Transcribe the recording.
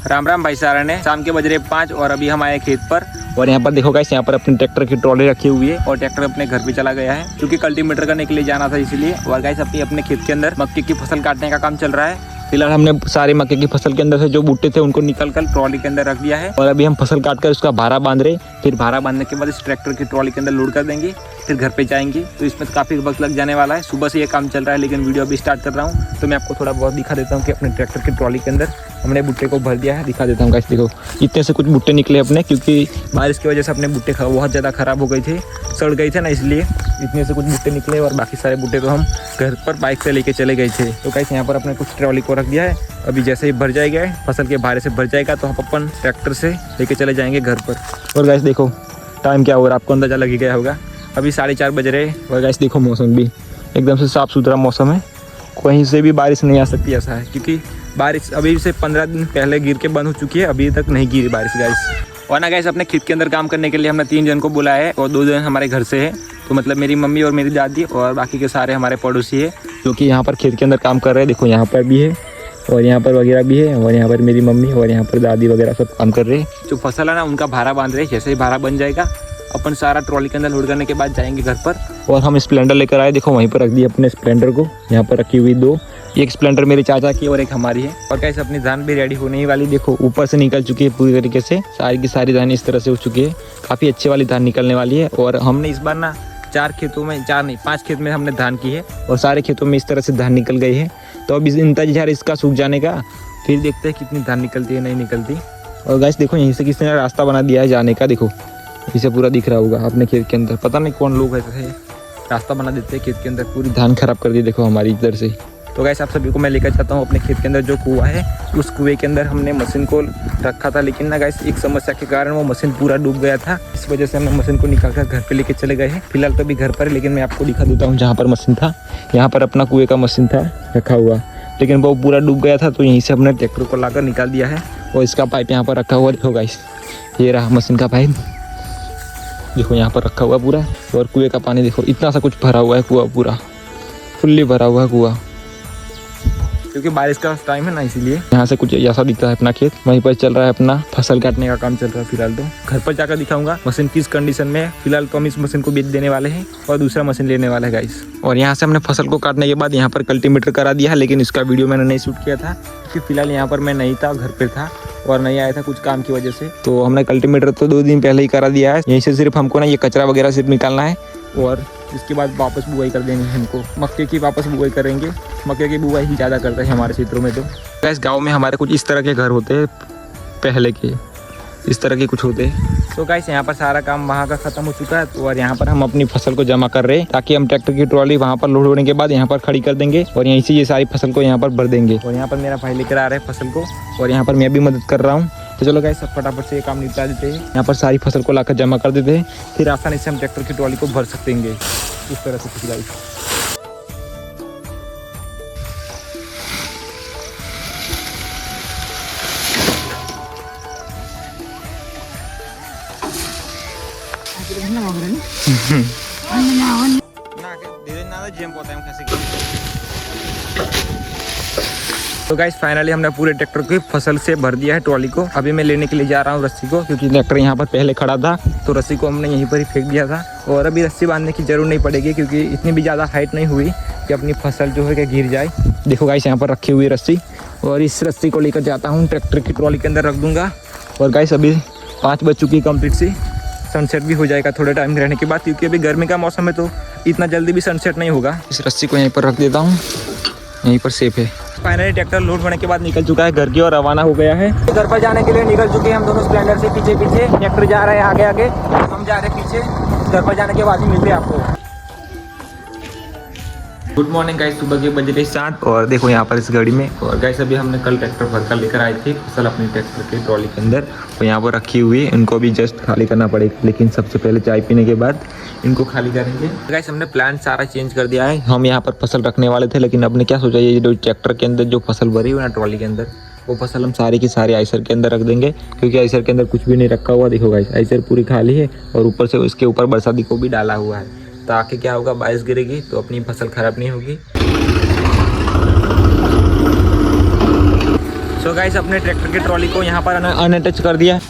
राम राम भाई सारा ने। शाम के बज रहे 5 और अभी हम आए खेत पर। और यहाँ पर देखो गाइस, यहाँ पर अपने ट्रैक्टर की ट्रॉली रखी हुई है और ट्रैक्टर अपने घर पे चला गया है क्योंकि कल्टीमीटर करने के लिए जाना था इसलिए। और गाइस अपने खेत के अंदर मक्के की फसल काटने का काम चल रहा है। फिलहाल हमने सारे मक्के की फसल के अंदर से जो बूटे थे उनको निकल कर ट्रॉली के अंदर रख दिया है और अभी हम फसल काट कर उसका भारा बांध रहे। फिर भारा बांधने के बाद इस ट्रैक्टर की ट्रॉली के अंदर लोड कर देंगे, फिर घर पे जाएंगे। तो इसमें काफ़ी वक्त लग जाने वाला है। सुबह से ये काम चल रहा है लेकिन वीडियो अभी स्टार्ट कर रहा हूँ तो मैं आपको थोड़ा बहुत दिखा देता हूँ कि अपने ट्रैक्टर की ट्रॉली के अंदर हमने भुट्टे को भर दिया है। दिखा देता हूँ गाइस, देखो इतने से कुछ भुट्टे निकले अपने, क्योंकि बारिश की वजह से अपने भुट्टे बहुत ज़्यादा ख़राब हो गए थे, सड़ गए थे ना, इसलिए इतने से कुछ भुट्टे निकले। और बाकी सारे भुट्टे तो हम घर पर बाइक से लेके चले गए थे। तो गाइस यहाँ पर अपने कुछ ट्रॉली को रख दिया है। अभी जैसे ही भर जाएगा, फसल के भारे से भर जाएगा तो हम अपन ट्रैक्टर से लेके चले जाएंगे घर पर। और गाइस देखो टाइम क्या हो रहा है, आपको अंदाजा लग ही गया होगा। अभी 4:30 बज रहे। और गाइस देखो मौसम भी एकदम से साफ़ सुथरा मौसम है, कहीं से भी बारिश नहीं आ सकती ऐसा है, क्योंकि बारिश अभी से 15 दिन पहले गिर के बंद हो चुकी है, अभी तक नहीं गिरी बारिश गाइस। और ना गाइस अपने खेत के अंदर काम करने के लिए हमने 3 जन को बुलाया है और 2 जन हमारे घर से है। तो मतलब मेरी मम्मी और मेरी दादी और बाकी के सारे हमारे पड़ोसी है जो कि यहाँ पर खेत के अंदर काम कर रहे हैं। देखो यहाँ पर भी है और यहाँ पर वगैरह भी है और यहाँ पर मेरी मम्मी और यहाँ पर दादी वगैरह सब काम कर रहे हैं। जो फसल है ना उनका भारा बांध रहे हैं। जैसे ही भारा बन जाएगा अपन सारा ट्रॉली के अंदर लोड करने के बाद जाएंगे घर पर। और हम स्प्लेंडर लेकर आए, देखो वहीं पर रख दिए अपने स्प्लेंडर को। यहाँ पर रखी हुई 2, एक स्प्लेंडर मेरे चाचा की और एक हमारी है। और कैसे अपनी धान भी रेडी होने ही वाली, देखो ऊपर से निकल चुकी है पूरी तरीके से, सारी की सारी धान इस तरह से हो चुकी है। काफ़ी अच्छी वाली धान निकलने वाली है। और हमने इस बार ना 4 खेतों में, 4 नहीं 5 खेत में हमने धान की है और सारे खेतों में इस तरह से धान निकल गई है। तो अब इंतजार इसका सूख जाने का, फिर देखते हैं कितनी धान निकलती है नहीं निकलती। और गाइस देखो यहीं से किसी ने रास्ता बना दिया है जाने का, देखो इसे पूरा दिख रहा होगा अपने खेत के अंदर। पता नहीं कौन लोग ऐसे रास्ता बना देते हैं खेत के अंदर, पूरी धान खराब कर दी देखो हमारी इधर से। तो गाइस आप सभी को मैं लेकर जाता हूँ अपने खेत के अंदर जो कुआं है। उस कुएं के अंदर हमने मशीन को रखा था, लेकिन ना गाइस एक समस्या के कारण वो मशीन पूरा डूब गया था। इस वजह से हमने मशीन को निकाल कर घर पे लेके चले गए हैं। फिलहाल तो अभी घर पर है, लेकिन मैं आपको दिखा देता हूँ जहाँ पर मशीन था। यहाँ पर अपना कुएं का मशीन था रखा हुआ, लेकिन वो पूरा डूब गया था। तो यहीं से हमने ट्रैक्टर को लाकर निकाल दिया है और इसका पाइप यहाँ पर रखा हुआ। देखो गाइस ये रहा मशीन का पाइप, देखो यहाँ पर रखा हुआ पूरा। और कुएं का पानी देखो इतना सा कुछ भरा हुआ है, कुआं पूरा फुल्ली भरा हुआ है कुआं, क्योंकि बारिश का टाइम है ना, इसीलिए यहाँ से कुछ ऐसा दिखता है अपना खेत। वहीं पर चल रहा है अपना फसल काटने का काम चल रहा है। फिलहाल तो घर पर जाकर दिखाऊंगा मशीन किस कंडीशन में है। फिलहाल तो हम इस मशीन को बेच देने वाले हैं और दूसरा मशीन लेने वाले हैं गाइस। और यहाँ से हमने फसल को काटने के बाद यहाँ पर कल्टीमीटर करा दिया है, लेकिन इसका वीडियो मैंने नहीं शूट किया था क्योंकि फिलहाल यहाँ पर मैं नहीं था, घर पर था और नहीं आया था कुछ काम की वजह से। तो हमने कल्टीमीटर तो 2 दिन पहले ही करा दिया है। यहीं से सिर्फ हमको ना ये कचरा वगैरह सिर्फ निकालना है और इसके बाद वापस बुआई कर देनी है हमको। मक्के की वापस बुआई करेंगे, मक्के की बुआई ही ज़्यादा करते हैं हमारे क्षेत्रों में। तो गैस गांव में हमारे कुछ इस तरह के घर होते हैं, पहले के इस तरह के कुछ होते हैं। तो गाइस यहाँ पर सारा काम वहाँ का ख़त्म हो चुका है। तो और यहाँ पर हम अपनी फसल को जमा कर रहे हैं ताकि हम ट्रैक्टर की ट्रॉली वहाँ पर लोड होने के बाद यहाँ पर खड़ी कर देंगे और यहीं से ये सारी फसल को यहाँ पर भर देंगे। और यहाँ पर मेरा भाई लेकर आ रहा है फसल को और यहाँ पर मैं भी मदद कर रहा हूँ। तो चलो गाइस सब फटाफट से ये काम निपटा देते हैं। यहाँ पर सारी फसल को लाकर जमा कर देते हैं, फिर आसानी से हम ट्रैक्टर की ट्रॉली को भर सकेंगे इस तरह से कुछ गाइस। तो गाइस फाइनली हमने पूरे ट्रैक्टर की फसल से भर दिया है ट्रॉली को। अभी मैं लेने के लिए जा रहा हूँ रस्सी को, क्योंकि ट्रैक्टर यहाँ पर पहले खड़ा था तो रस्सी को हमने यहीं पर ही फेंक दिया था। और अभी रस्सी बांधने की जरूरत नहीं पड़ेगी क्योंकि इतनी भी ज़्यादा हाइट नहीं हुई कि अपनी फसल जो है कि गिर जाए। देखो गाइस यहाँ पर रखी हुई रस्सी, और इस रस्सी को लेकर जाता हूँ ट्रैक्टर की ट्रॉली के अंदर रख दूँगा। और गाइस अभी 5 बज चुकी कम्प्लीट सी, सनसेट भी हो जाएगा थोड़े टाइम रहने के बाद, क्योंकि अभी गर्मी का मौसम है तो इतना जल्दी भी सनसेट नहीं होगा। इस रस्सी को यहीं पर रख देता हूँ, यहीं पर सेफ है। फाइनली ट्रैक्टर लोड होने के बाद निकल चुका है घर की और रवाना हो गया है। घर पर जाने के लिए निकल चुके हैं हम दोनों स्प्लेंडर से पीछे पीछे। ट्रैक्टर जा रहा है आगे आगे, हम जा रहे हैं पीछे। घर पर जाने के बाद ही मिलते हैं आपको। गुड मॉर्निंग गाइस, सुबह के बज रहे 7 और देखो यहाँ पर इस गाड़ी में। और गाइस अभी हमने कल ट्रैक्टर भर कर लेकर आए थे फसल अपनी ट्रैक्टर के ट्रॉली के अंदर, और यहाँ पर रखी हुई है। इनको भी जस्ट खाली करना पड़ेगा, लेकिन सबसे पहले चाय पीने के बाद इनको खाली करेंगे। गाइस हमने प्लान सारा चेंज कर दिया है। हम यहाँ पर फसल रखने वाले थे, लेकिन अपने क्या सोचा, ये जो ट्रैक्टर के अंदर जो फसल भरी हुई है ना ट्रॉली के अंदर, वो फसल हम सारी की सारी आइसर के अंदर रख देंगे, क्योंकि आइसर के अंदर कुछ भी नहीं रखा हुआ। देखो गाइस आइसर पूरी खाली है और ऊपर से उसके ऊपर बरसाती को भी डाला हुआ है, ताकि क्या होगा बारिश गिरेगी तो अपनी फसल खराब नहीं होगी। सो गाइस अपने ट्रैक्टर की ट्रॉली को यहाँ पर अनअटैच कर दिया है।